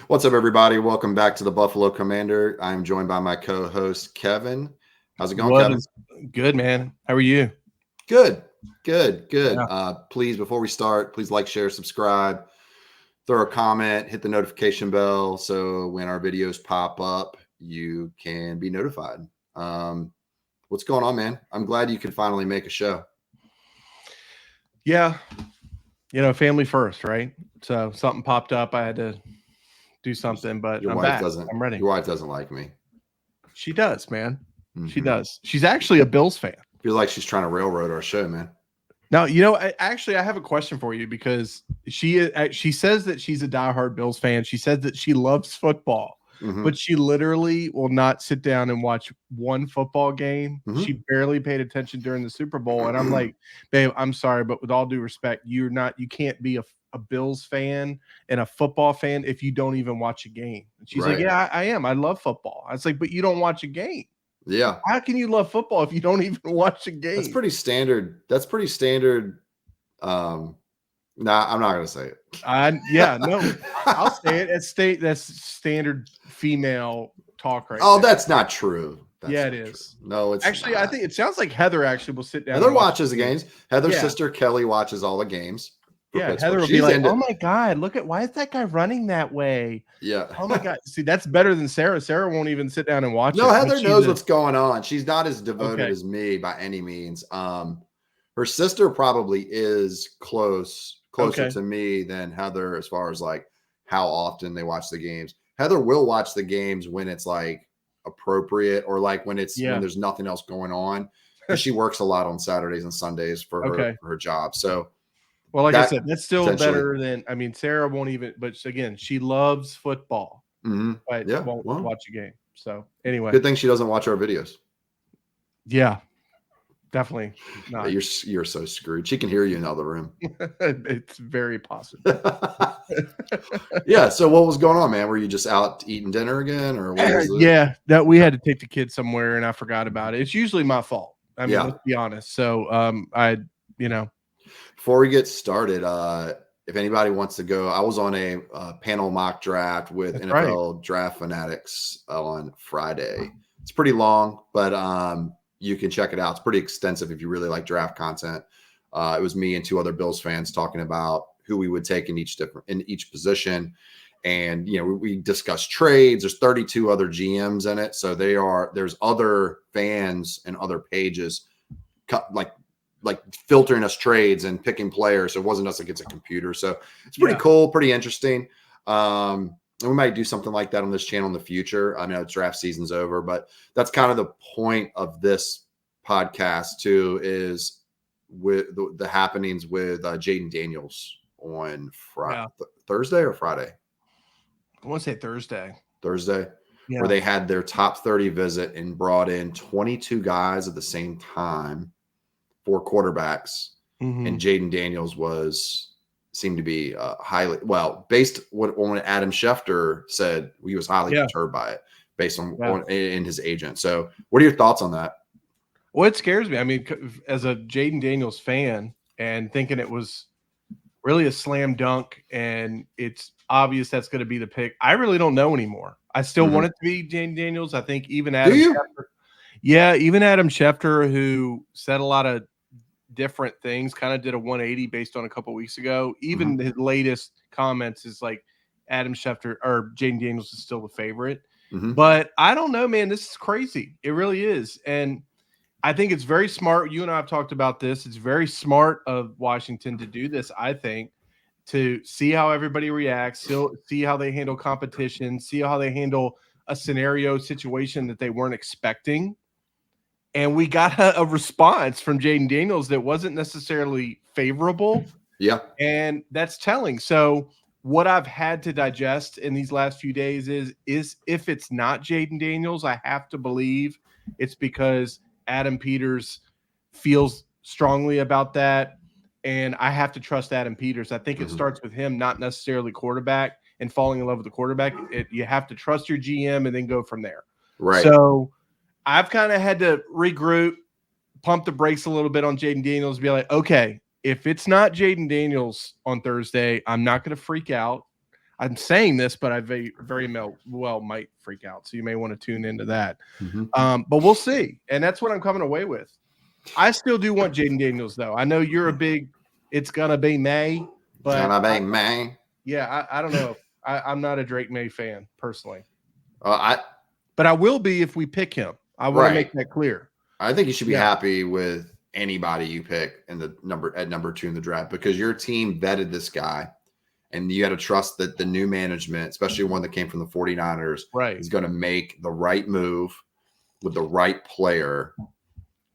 What's up, everybody? Welcome back to the Buffalo Commander. I'm joined by my co-host, Kevin. How's it going, What Kevin? is good, man? How are you? Good, good. Yeah. Please, before we start, please like, share, subscribe, throw a comment, hit the notification bell so when our videos pop up, you can be notified. What's going on, man? I'm glad you could finally make a show. Yeah. Family first, right? So something popped up. I had to do something, but Your I'm wife back. doesn't. I'm ready. Your wife doesn't like me. She does, man. She Mhm. does. She's actually a Bills fan. Feels like she's trying to railroad our show, man. Now, I have a question for you because she says that she's a diehard Bills fan. She says that she loves football, Mhm. but she literally will not sit down and watch one football game. Mhm. She barely paid attention during the Super Bowl, and I'm like, babe, I'm sorry, but with all due respect, you can't be a Bills fan and a football fan if you don't even watch a game. And she's like, Right. yeah, I am. I love football. I was like, but you don't watch a game. Yeah. How can you love football if you don't even watch a game? That's pretty standard. Nah, I'm not gonna say it. No, I'll say it. That's standard female talk right Oh, there. that's not true. That's Yeah, not it true. is. No, it's Actually, I not. think it sounds like Heather actually will sit down. Heather and watch watches the games. Heather's Yeah. sister Kelly watches all the games for Yeah, Pittsburgh. Heather will be She's like, into "Oh my god, why is that guy running that way? yeah. Oh my god." See, that's better than Sarah. Sarah won't even sit down and watch it. No, but Heather she's knows what's going on. She's not as devoted okay. as me by any means. Her sister probably is closer Okay. to me than Heather as far as like how often they watch the games. Heather will watch the games when it's like appropriate or like when Yeah. there's nothing else going on because she works a lot on Saturdays and Sundays for Okay. her job. So Well, like I that said, that's still potentially, better than Sarah won't even, but again, she loves football, but yeah. won't Well, watch a game. So anyway, good thing she doesn't watch our videos. yeah, definitely Yeah, not. you're so screwed. She can hear you in the other room. It's very possible. Yeah. So what was going on, man? Were you just out eating dinner again, or what was it? Yeah, that we had to take the kids somewhere, and I forgot about it. It's usually my fault. I mean, Yeah. let's be honest. So, Before we get started, if anybody wants to go, I was on a panel mock draft with That's NFL Draft Fanatics on Friday. It's pretty long, but you can check it out. It's pretty extensive if you really like draft content. It was me and two other Bills fans talking about who we would take in each position. And we discussed trades. There's 32 other GMs in it, so there's other fans and other pages like filtering us trades and picking players. So it wasn't us against a computer. So it's pretty cool, pretty interesting. And we might do something like that on this channel in the future. I know draft season's over, but that's kind of the point of this podcast too, is with the happenings with Jaden Daniels on Thursday or Friday. I want to say Thursday, where they had their top 30 visit and brought in 22 guys at the same time, 4 quarterbacks, and Jaden Daniels seemed to be based on what Adam Schefter said, he was highly perturbed by it based on in his agent. So what are your thoughts on that? Well, it scares me. I mean, as a Jaden Daniels fan and thinking it was really a slam dunk and it's obvious that's going to be the pick, I really don't know anymore. I still want it to be Jaden Daniels. I think even Adam Schefter. Yeah, even Adam Schefter, who said a lot of different things, kind of did a 180 based on a couple weeks ago. Even his latest comments is like Adam Schefter or Jaden Daniels is still the favorite. But I don't know, man. This is crazy. It really is. And I think it's very smart. You and I have talked about this. It's very smart of Washington to do this, I think, to see how everybody reacts, see how they handle competition, see how they handle a scenario situation that they weren't expecting. And we got a response from Jaden Daniels that wasn't necessarily favorable. Yeah. And that's telling. So what I've had to digest in these last few days is if it's not Jaden Daniels, I have to believe it's because Adam Peters feels strongly about that. And I have to trust Adam Peters. I think it starts with him, not necessarily quarterback and falling in love with the quarterback. You have to trust your GM and then go from there. Right. So I've kind of had to regroup, pump the brakes a little bit on Jaden Daniels, be like, okay, if it's not Jaden Daniels on Thursday, I'm not going to freak out. I'm saying this, but I very well might freak out. So you may want to tune into that. But we'll see. And that's what I'm coming away with. I still do want Jaden Daniels, though. I know you're a big, it's going to be May. But I don't know. I'm not a Drake May fan personally. But I will be if we pick him. I want to make that clear. I think you should be happy with anybody you pick in the number 2 in the draft, because your team vetted this guy, and you got to trust that the new management, especially one that came from the 49ers, is going to make the right move with the right player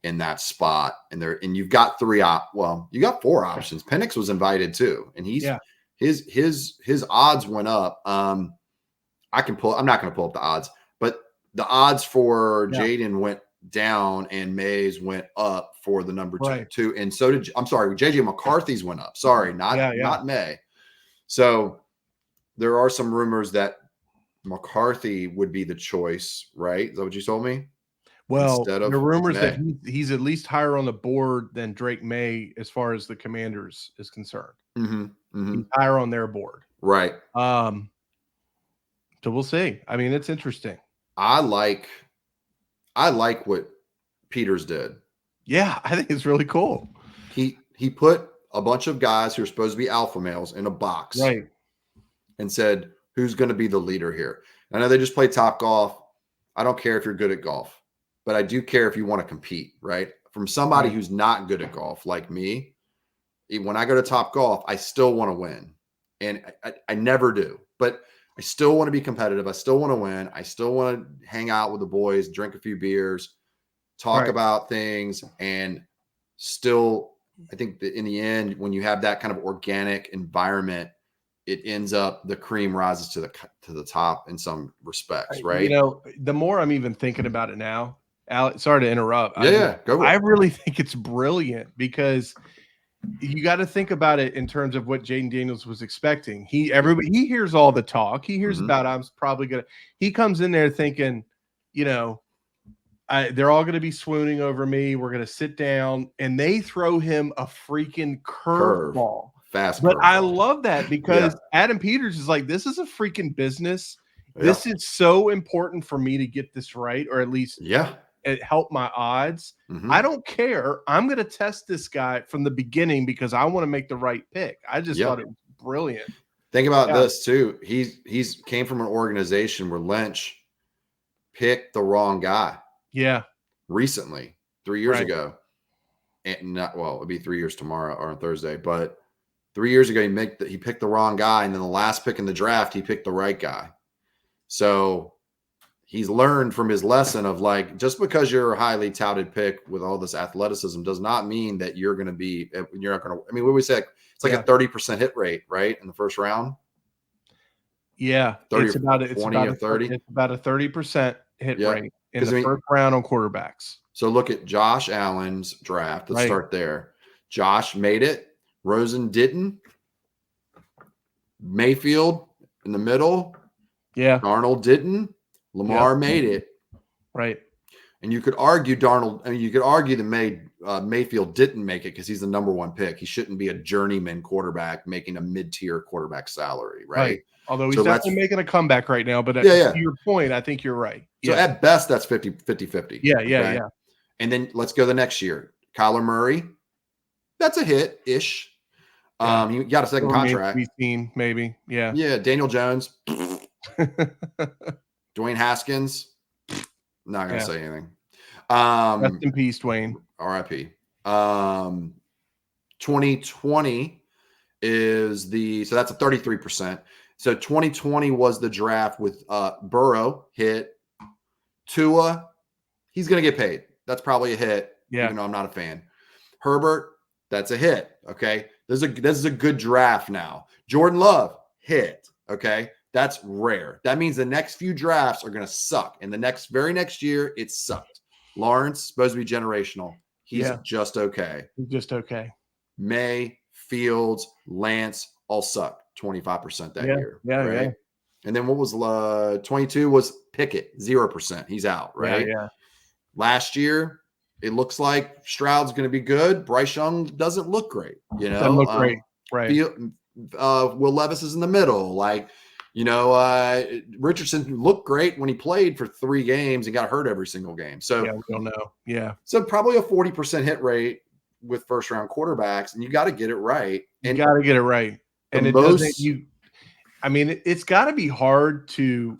in that spot. And you've got you got 4 options. Penix was invited too, and his odds went up. I'm not going to pull up the odds, but the odds for Jaden went down and Mays went up for the number 2. And so did, JJ McCarthy's went up. Sorry, not May. So there are some rumors that McCarthy would be the choice, right? Is that what you told me? Well, the rumors that he's at least higher on the board than Drake May as far as the Commanders is concerned. He's higher on their board. Right. So we'll see. I mean, it's interesting. I like what Peters did. Yeah, I think it's really cool. He put a bunch of guys who are supposed to be alpha males in a box, right, and said, who's going to be the leader here? I know they just play Top Golf. I don't care if you're good at golf, but I do care if you want to compete, right? From somebody who's not good at golf like me, when I go to Top Golf, I still want to win. And I never do, but I still want to be competitive. I still want to win. I still want to hang out with the boys, drink a few beers, talk about things, and still, I think that in the end, when you have that kind of organic environment, it ends up the cream rises to the top in some respects, right? You know, the more I'm even thinking about it now, Alex, sorry to interrupt. Go I really think it's brilliant, because you got to think about it in terms of what Jaden Daniels was expecting. He hears all the talk. He hears about, I'm probably gonna. He comes in there thinking, you know, they're all going to be swooning over me. We're going to sit down, and they throw him a freaking curveball. Fast. But I love that, because Adam Peters is like, this is a freaking business. This is so important for me to get this right, or at least it help my odds. I don't care. I'm going to test this guy from the beginning because I want to make the right pick. I just thought it was brilliant. Think about this too. He's came from an organization where Lynch picked the wrong guy. Yeah. Recently, 3 years ago. And it'll be 3 years tomorrow or on Thursday, but 3 years ago, he picked the wrong guy. And then the last pick in the draft, he picked the right guy. So he's learned from his lesson of, like, just because you're a highly touted pick with all this athleticism does not mean that you're not going to, I mean, what we say, it's like a 30% hit rate, right? In the first round. Yeah. 30 it's about 20 or 30. It's about a 30% hit rate in the first round on quarterbacks. So look at Josh Allen's draft. Let's start there. Josh made it. Rosen didn't. Mayfield in the middle. Yeah. Darnold didn't. Lamar made it. Right. And you could argue Mayfield didn't make it because he's the number 1 pick. He shouldn't be a journeyman quarterback making a mid-tier quarterback salary, right? Although he's definitely making a comeback right now. But to your point, I think you're right. So at best, that's 50-50. Yeah. And then let's go the next year. Kyler Murray, that's a hit-ish. He got a second contract. Maybe. Yeah. Yeah. Daniel Jones. Dwayne Haskins. Not going to say anything. Rest in peace, Dwayne. RIP. 2020 is so that's a 33%. So 2020 was the draft with Burrow hit. Tua, he's going to get paid. That's probably a hit. Yeah. Even though I'm not a fan. Herbert, that's a hit. Okay. This is a good draft now. Jordan Love, hit. Okay. That's rare. That means the next few drafts are going to suck. And the very next year, it sucked. Lawrence, supposed to be generational. He's just okay. He's just okay. May, Fields, Lance, all sucked 25% that year. Yeah, right? yeah. And then what was 22 was Pickett, 0%. He's out, right? Yeah. Last year, it looks like Stroud's going to be good. Bryce Young doesn't look great. Doesn't look great. Right. Will Levis is in the middle. Like, Richardson looked great when he played for 3 games and got hurt every single game. So Yeah, we don't know. Yeah. So probably a 40% hit rate with first round quarterbacks, and you got to get it right. You got to get it right. And it's got to be hard to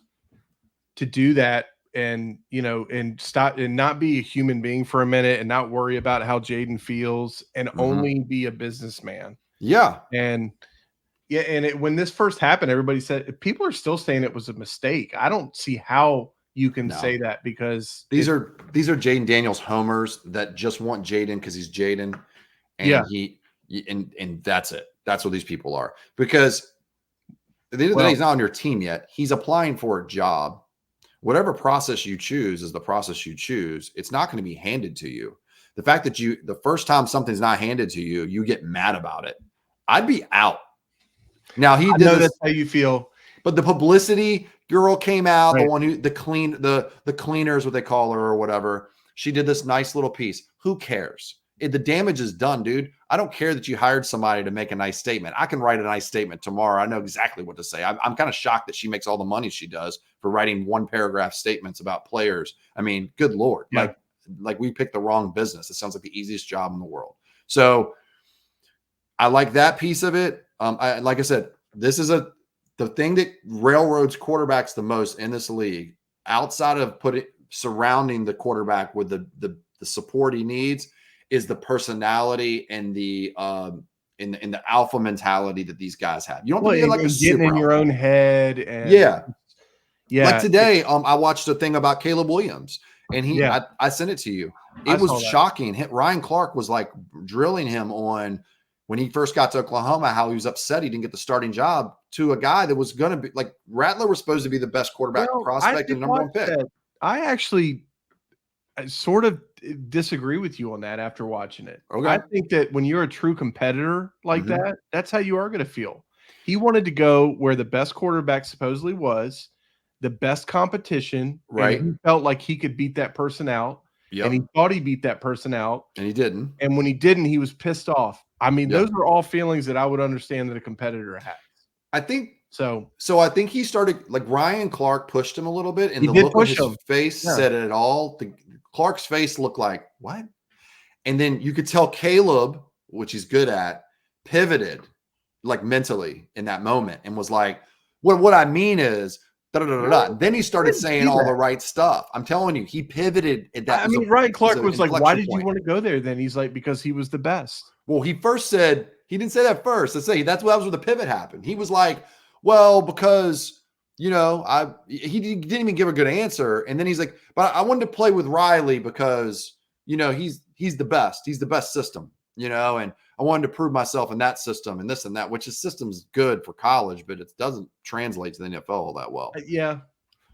do that and, and stop and not be a human being for a minute and not worry about how Jayden feels and only be a businessman. Yeah. And when this first happened, everybody said people are still saying it was a mistake. I don't see how you can say that because these are Jayden Daniels homers that just want Jayden because he's Jayden, and and that's it. That's what these people are. Because at the end of the day, he's not on your team yet. He's applying for a job. Whatever process you choose is the process you choose. It's not going to be handed to you. The fact that the first time something's not handed to you, you get mad about it. I'd be out. Now I know that's how you feel. But the publicity girl came out, the one who the cleaner is what they call her or whatever. She did this nice little piece. Who cares? The damage is done, dude. I don't care that you hired somebody to make a nice statement. I can write a nice statement tomorrow. I know exactly what to say. I'm kind of shocked that she makes all the money she does for writing 1-paragraph statements about players. I mean, good Lord. Yeah. Like we picked the wrong business. It sounds like the easiest job in the world. So I like that piece of it. Like I said, this is the thing that railroads quarterbacks the most in this league, outside of surrounding the quarterback with the support he needs, is the personality and the in the alpha mentality that these guys have. You don't have to be like a getting in your own head. And yeah. Like today, I watched a thing about Caleb Williams, and I sent it to you. It was shocking. Ryan Clark was like drilling him on when he first got to Oklahoma, how he was upset he didn't get the starting job, to a guy that was going to be like Rattler was supposed to be the best quarterback prospect and number 1 pick. I actually sort of disagree with you on that after watching it. Okay. I think that when you're a true competitor like that, that's how you are going to feel. He wanted to go where the best quarterback supposedly was, the best competition, right? And he felt like he could beat that person out. Yep. And he thought he beat that person out. And he didn't. And when he didn't, he was pissed off. I mean, those are all feelings that I would understand that a competitor has. I think so. So I think he started, like, Ryan Clark pushed him a little bit, and he the did look on his face said it all. Clark's face looked like, what? And then you could tell Caleb, which he's good at, pivoted like mentally in that moment and was like, what I mean is, then he started saying all the right stuff. I'm telling you, he pivoted at that. I mean, Ryan Clark was like, why did you want to go there then? He's like, because he was the best. Well, he first said, he didn't say that first. That's what was where the pivot happened. He was like, well, because, he didn't even give a good answer. And then he's like, but I wanted to play with Riley because, he's the best. He's the best system, and I wanted to prove myself in that system and this and that, which is system's good for college, but it doesn't translate to the NFL all that well. Yeah.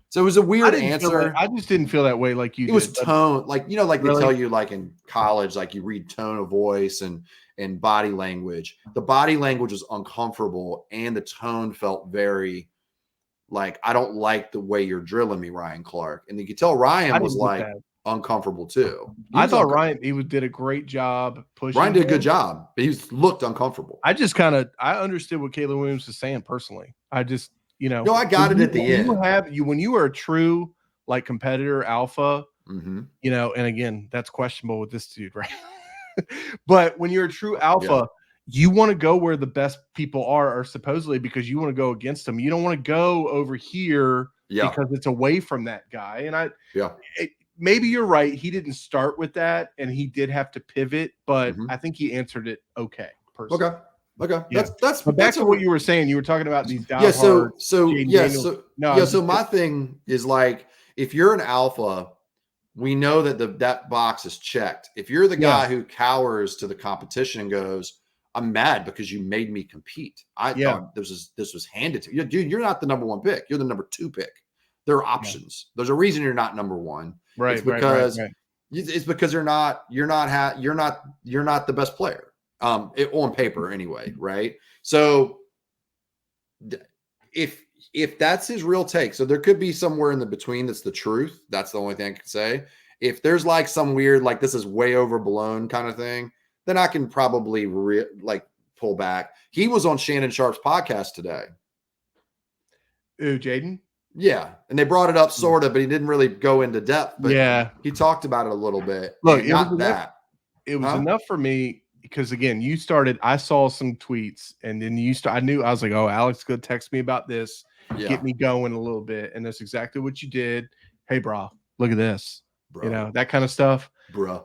So it was a weird answer. I just didn't feel that way like you did. It was tone, like, like really? They tell you, like in college, like you read tone of voice and body language. The body language was uncomfortable and the tone felt very like, I don't like the way you're drilling me, Ryan Clark. And you could tell Ryan was like uncomfortable too. I thought Ryan, did a great job pushing. Ryan did a good job, but he looked uncomfortable. I understood what Caleb Williams was saying personally. I just, no, I got it at the end. When you are a true like competitor alpha, and again, that's questionable with this dude, right? But when you're a true alpha, you want to go where the best people are supposedly because you want to go against them. You don't want to go over here because it's away from that guy. And maybe you're right. He didn't start with that and he did have to pivot, but I think he answered it okay. Personally. Okay. Yeah. That's back to what you were saying. You were talking about these So my thing is, like, if you're an alpha, we know that that box is checked. If you're the guy who cowers to the competition and goes, I'm mad because you made me compete. I thought this was handed to you. Dude, you're not the number 1 pick. You're the number 2 pick. There are options. There's a reason you're not number 1. Right. It's because it's because you're not the best player. On paper anyway, right? So if that's his real take, so there could be somewhere in the between that's the truth. That's the only thing I can say. If there's like some weird, like this is way overblown kind of thing, then I can probably pull back. He was on Shannon Sharp's podcast today. Ooh, Jaden. Yeah, and they brought it up sort of, but he didn't really go into depth. But Yeah, he talked about it a little bit. look, And it was not enough. that. It was Huh? enough for me because again, you started. I saw some tweets, and then you start. I knew I was like, "Oh, Alex, go text me about this, Yeah, get me going a little bit," and that's exactly what you did. Hey, bro, look at this. bro, You know that kind of stuff. bro.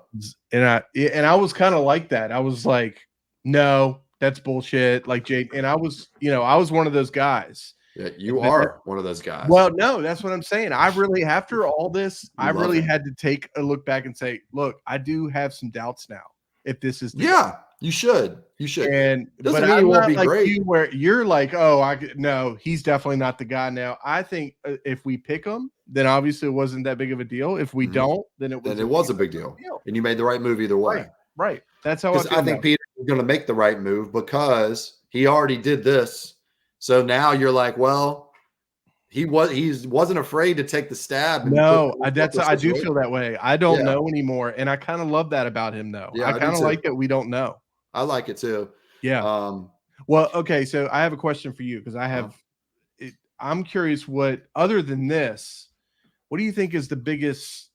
And I was kind of like that. I was like, no, that's bullshit. Like Jade, and I was, I was one of those guys. Yeah, you That- are one of those guys. Well, no, that's what I'm saying. I really, after all this, I love really him. had to take a look back and say, look, I do have some doubts now. If this is the Yeah, you should. You should. and Doesn't but mean he I'm won't not be like great. you, where you're like, oh, no, he's definitely not the guy now. I think if we pick him, then obviously it wasn't that big of a deal. If we Mhm. don't, then it was. Then it was a big deal, and you made the right move either way. Right. That's how I Because feel. I think Peter was going to make the right move because he already did this. So now you're like, well, he wasn't afraid to take the stab. And No, put I do feel that way. I don't Yeah. know anymore, and I kind of love that about him, though. Yeah, I I do kind of too. like that we don't know. I like it too. Yeah. Well, okay. So I have a question for you because I have. I'm curious. What other than this, what do you think is the biggest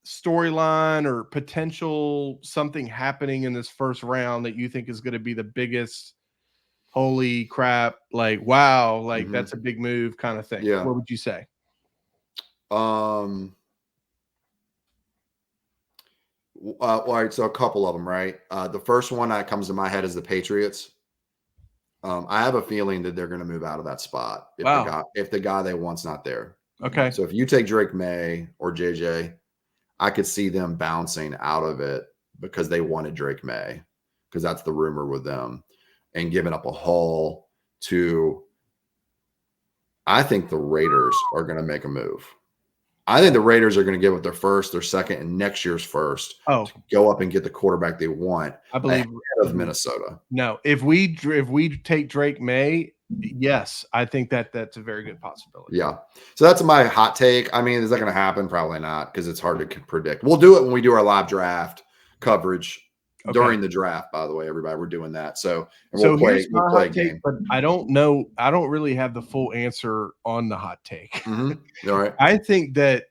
storyline or potential something happening in this first round that you think is going to be the biggest? Holy crap! Like wow! Like that's a big move, kind of thing. Yeah. What would you say? All right, so a couple of them, right? The first one that comes to my head is the Patriots. I have a feeling that they're going to move out of that spot if the guy they want's not there. Okay. So if you take Drake May or JJ, I could see them bouncing out of it because they wanted Drake May, because that's the rumor with them, and giving up a haul to. I think the Raiders are going to make a move. I think the Raiders are going to give up their first, their second, and next year's first to go up and get the quarterback they want. I believe ahead of Minnesota. No, if we take Drake May, yes, I think that's a very good possibility. Yeah, so that's my hot take. I mean, is that going to happen? Probably not, because it's hard to predict. We'll do it when we do our live draft coverage during the draft. By the way, everybody, we're doing that. So we'll play a game. But I don't know. I don't really have the full answer on the hot take. All right. I think that.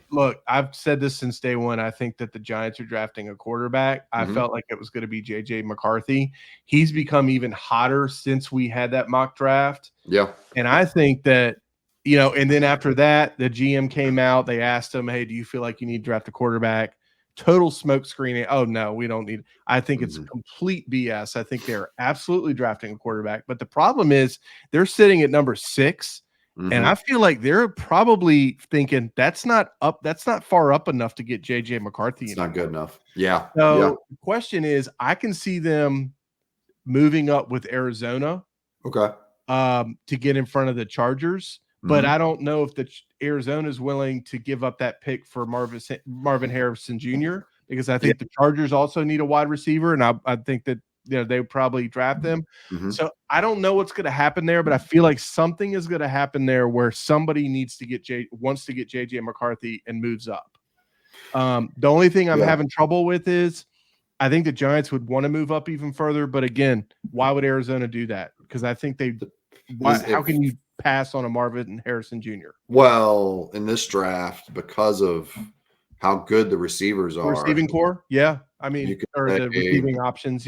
Look, I've said this since day one. I think that the Giants are drafting a quarterback. I felt like it was going to be JJ McCarthy. He's become even hotter since we had that mock draft. Yeah. And I think that, and then after that, the GM came out. They asked him, hey, do you feel like you need to draft a quarterback? Total smoke screening. Oh, no, we don't need. I think it's complete BS. I think they're absolutely drafting a quarterback. But the problem is they're sitting at number 6. And I feel like they're probably thinking that's not far up enough to get JJ McCarthy. It's not good enough. Yeah. So the question is, I can see them moving up with Arizona. Okay. To get in front of the Chargers, but I don't know if Arizona is willing to give up that pick for Marvin Harrison Jr. because I think the Chargers also need a wide receiver, and I think that they would probably draft them. So I don't know what's going to happen there, but I feel like something is going to happen there where somebody wants to get JJ McCarthy and moves up. The only thing I'm having trouble with is I think the Giants would want to move up even further, but again, why would Arizona do that? Because I think how can you pass on a Marvin Harrison Jr.? Well, in this draft, because of how good the receivers are, receiving core, the receiving options,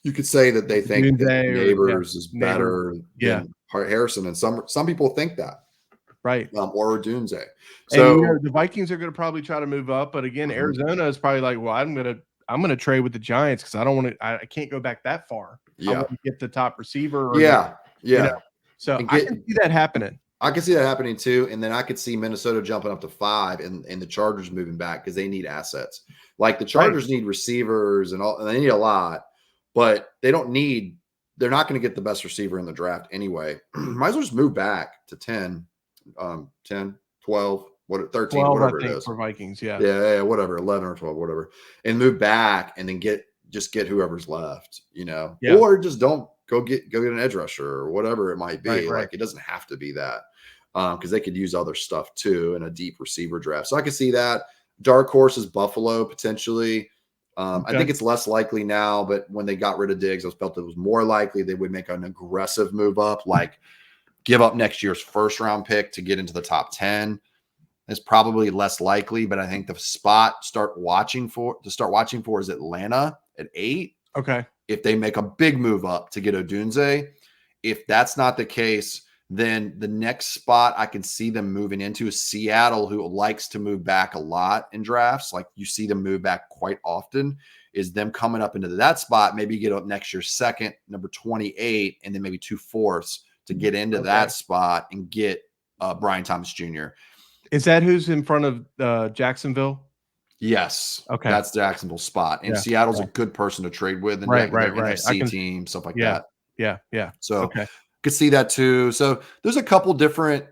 you could say that they think that Neighbors is better than Harrison, and some people think that, right? Or Dunze. So and, the Vikings are going to probably try to move up, but again, Arizona is probably like, well, I'm going to trade with the Giants because I don't want to. I can't go back that far. I want to get the top receiver. So I can see that happening. I can see that happening too, and then I could see Minnesota jumping up to 5, and the Chargers moving back because they need assets. Like the Chargers need receivers and they need a lot. But they're not going to get the best receiver in the draft anyway. Might as well just move back to 10, 10, 12, 13, 12, whatever I think, it is. For Vikings, yeah, whatever, 11 or 12, whatever. And move back and then get whoever's left, or just don't go get an edge rusher or whatever it might be. Right. Like it doesn't have to be that because they could use other stuff too in a deep receiver draft. So I can see that. Dark horse is Buffalo potentially. I think it's less likely now, but when they got rid of Diggs, I felt it was more likely they would make an aggressive move up, like give up next year's first round pick to get into the top 10 is probably less likely. But I think the spot to start watching for is Atlanta at 8. Okay. If they make a big move up to get Odunze. If that's not the case, then the next spot I can see them moving into is Seattle, who likes to move back a lot in drafts. Like you see them move back quite often, is them coming up into that spot, maybe get up next year's second, number 28, and then maybe 2 fourths to get into that spot and get Brian Thomas Jr. Is that who's in front of Jacksonville? Yes. Okay. That's Jacksonville's spot. And Seattle's a good person to trade with. And right. NFC team, stuff like that. Yeah. So could see that too. So there's a couple different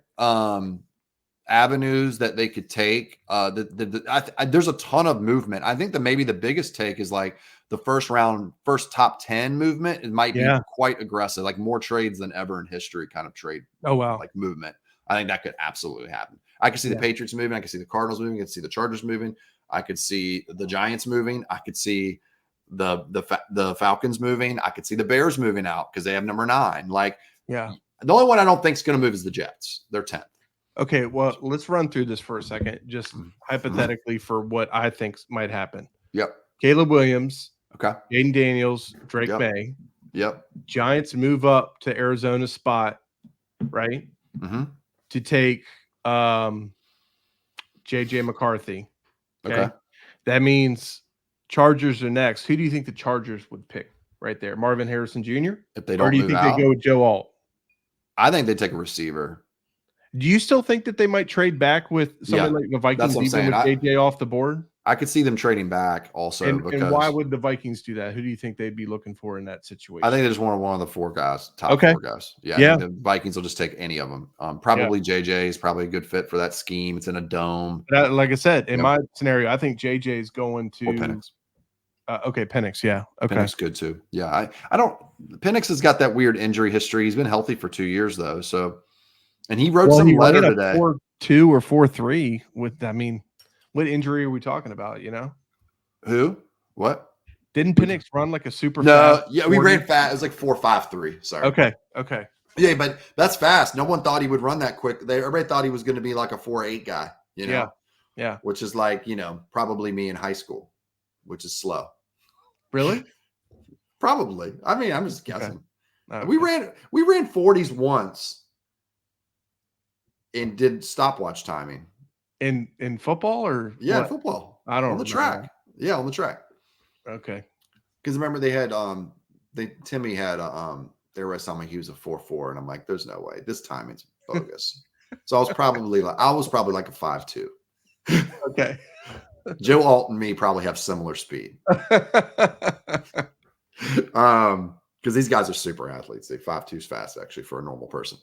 avenues that they could take. There's a ton of movement. I think that maybe the biggest take is like the first top 10 movement. It might be quite aggressive, like more trades than ever in history kind of trade. Oh, wow. Like movement. I think that could absolutely happen. I could see the Patriots moving. I could see the Cardinals moving. I could see the Chargers moving. I could see the Giants moving. I could see the Falcons moving. I could see the Bears moving out because they have number 9. Like, the only one I don't think is going to move is the Jets. They're 10th. Okay, well, let's run through this for a second, just hypothetically for what I think might happen. Yep. Caleb Williams. Okay. Jaden Daniels, Drake May. Yep. Giants move up to Arizona's spot, right? Mm-hmm. To take J.J. McCarthy. Okay. That means Chargers are next. Who do you think the Chargers would pick right there? Marvin Harrison Jr.? If they don't, or do you think they go with Joe Alt? I think they take a receiver. Do you still think that they might trade back with somebody like the Vikings, even with JJ off the board? I could see them trading back also. And why would the Vikings do that? Who do you think they'd be looking for in that situation? I think they just want one of the 4 guys, top 4 guys. Yeah. I think the Vikings will just take any of them. Probably JJ is probably a good fit for that scheme. It's in a dome. Like I said, in my scenario, I think JJ is going to Penix. Penix. Yeah. Okay. Penix good too. Yeah. I don't. Penix has got that weird injury history. He's been healthy for 2 years though. So, and he wrote some letter today. 4.2 or 4.3 with. I mean, what injury are we talking about? You know, who? What? Didn't Penix run like a super? No. Yeah, we ran fast. It was like 4.53. Sorry. Okay. Yeah, but that's fast. No one thought he would run that quick. Everybody thought he was going to be like a 4.8 guy. You know. Yeah. Which is like probably me in high school, which is slow. Really? Probably. I mean, I'm just guessing. Okay. We ran 40s once and did stopwatch timing. In football or football. I don't on the track. Yeah, on the track. Okay. Because remember they had Timmy had they were telling me he was a 4.4, and I'm like, there's no way. This timing's bogus. So I was probably like a 5.2. Okay. Joe Alt and me probably have similar speed. Because these guys are super athletes. They 5.2 is fast actually for a normal person.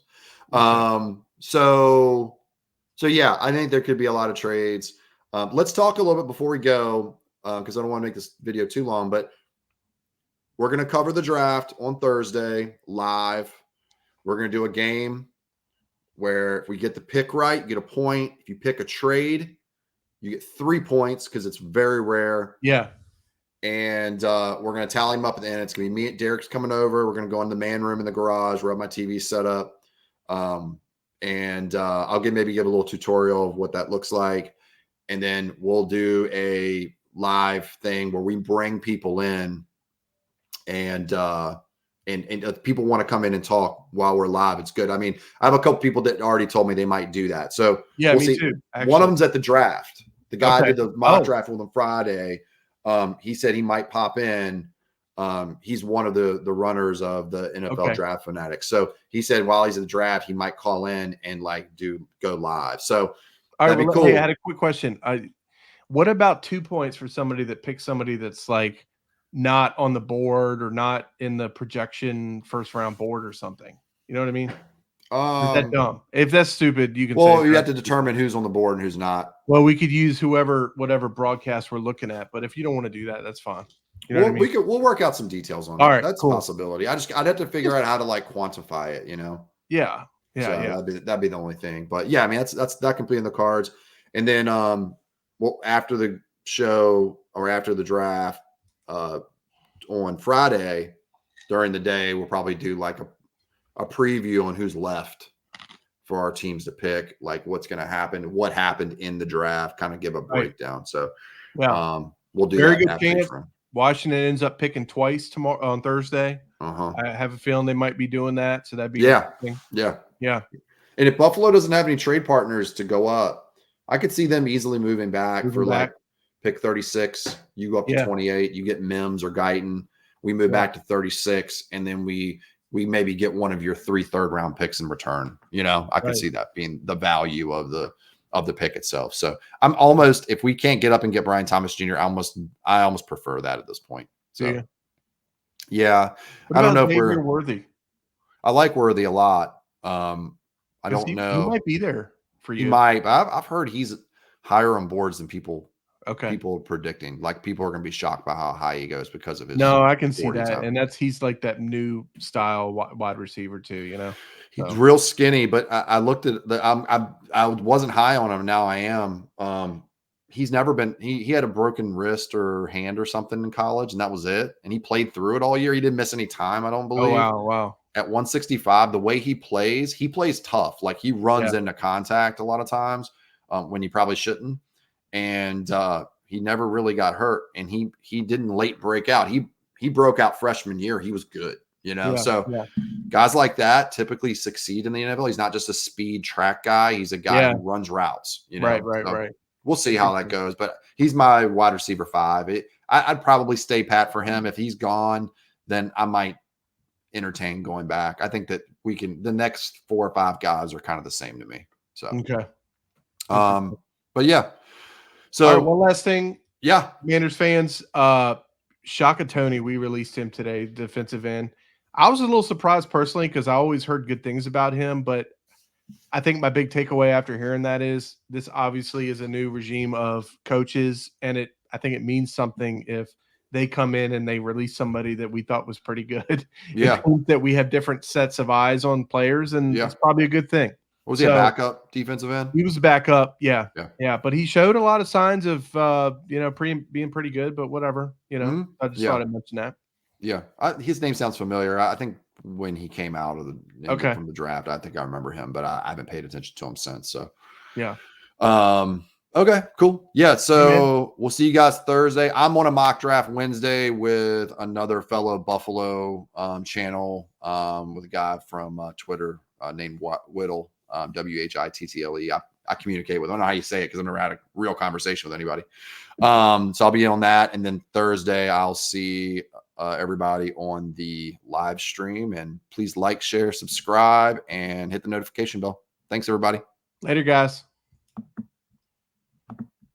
So yeah, I think there could be a lot of trades. Let's talk a little bit before we go, because I don't want to make this video too long, but we're going to cover the draft on Thursday live. We're going to do a game where if we get the pick right, you get a point. If you pick a trade, you get 3 points because it's very rare. Yeah. And we're going to tally them up at the end. It's going to be me and Derek's coming over. We're going to go in the man room in the garage where I have my TV set up. And I'll maybe give a little tutorial of what that looks like. And then we'll do a live thing where we bring people in and if people want to come in and talk while we're live, it's good. I mean, I have a couple people that already told me they might do that. So yeah, we'll me see. Too. Actually. One of them's at the draft. The guy did the mock draft on Friday. He said he might pop in. He's one of the runners of the NFL Draft Fanatics. So he said while he's in the draft, he might call in and go live. So that'd be cool. Hey, I had a quick question. What about 2 points for somebody that picks somebody that's like not on the board or not in the projection first round board or something? You know what I mean? Is that dumb? If that's stupid, you can say. Well, you have to determine who's on the board and who's not. Well, we could use whatever broadcast we're looking at, but if you don't want to do that, that's fine. You know what I mean? We'll work out some details on All that. right, That's cool. a possibility. I'd have to figure out how to quantify it, Yeah. That'd be the only thing. But yeah, I mean that can be in the cards. And then after the show or after the draft on Friday during the day, we'll probably do like a preview on who's left for our teams to pick, like what's going to happen, what happened in the draft, kind of give a breakdown. So we'll do very that. Good chance Washington ends up picking twice tomorrow on Thursday. I have a feeling they might be doing that. So that'd be interesting. Yeah. And if Buffalo doesn't have any trade partners to go up, I could see them easily moving back like pick 36. You go up to 28. You get Mims or Guyton. We move back to 36, and then we maybe get one of your 3 third-round picks in return. I could see that being the value of the pick itself. So I'm almost, if we can't get up and get Brian Thomas Jr., I almost prefer that at this point. So yeah, I don't know if we're Worthy. I like Worthy a lot. I don't know. He might be there for you. He might. But I've heard he's higher on boards than people are predicting. Like, people are going to be shocked by how high he goes because of his. No, I can see that, and he's like that new style wide receiver too. He's real skinny, but I looked at I wasn't high on him. Now I am. He's never been. He had a broken wrist or hand or something in college, and that was it. And he played through it all year. He didn't miss any time, I don't believe. Oh wow. At 165, the way he plays tough. Like, he runs into contact a lot of times when he probably shouldn't. And he never really got hurt. And he didn't late break out. He broke out freshman year. He was good, guys like that typically succeed in the NFL. He's not just a speed track guy. He's a guy who runs routes, Right. We'll see how that goes. But he's my wide receiver 5. I'd probably stay pat for him. If he's gone, then I might entertain going back. I think that the next 4 or 5 guys are kind of the same to me. So but yeah. So right, one last thing. Yeah. Commanders fans, Shaka Toney, we released him today, defensive end. I was a little surprised personally because I always heard good things about him, but I think my big takeaway after hearing that is this obviously is a new regime of coaches, and I think it means something if they come in and they release somebody that we thought was pretty good. Yeah. That we have different sets of eyes on players, and it's probably a good thing. Was he a backup defensive end? He was a backup. Yeah. But he showed a lot of signs of, being pretty good, but whatever, I just thought I'd mention that. Yeah. His name sounds familiar. I think when he came out of from the draft, I think I remember him, but I haven't paid attention to him since. So, yeah. Okay, cool. Yeah, so we'll see you guys Thursday. I'm on a mock draft Wednesday with another fellow Buffalo channel with a guy from Twitter named Whittle, Whittle. I communicate with him. I don't know how you say it because I've never had a real conversation with anybody. So I'll be on that. And then Thursday, I'll see everybody on the live stream. And please like, share, subscribe, and hit the notification bell. Thanks, everybody. Later, guys.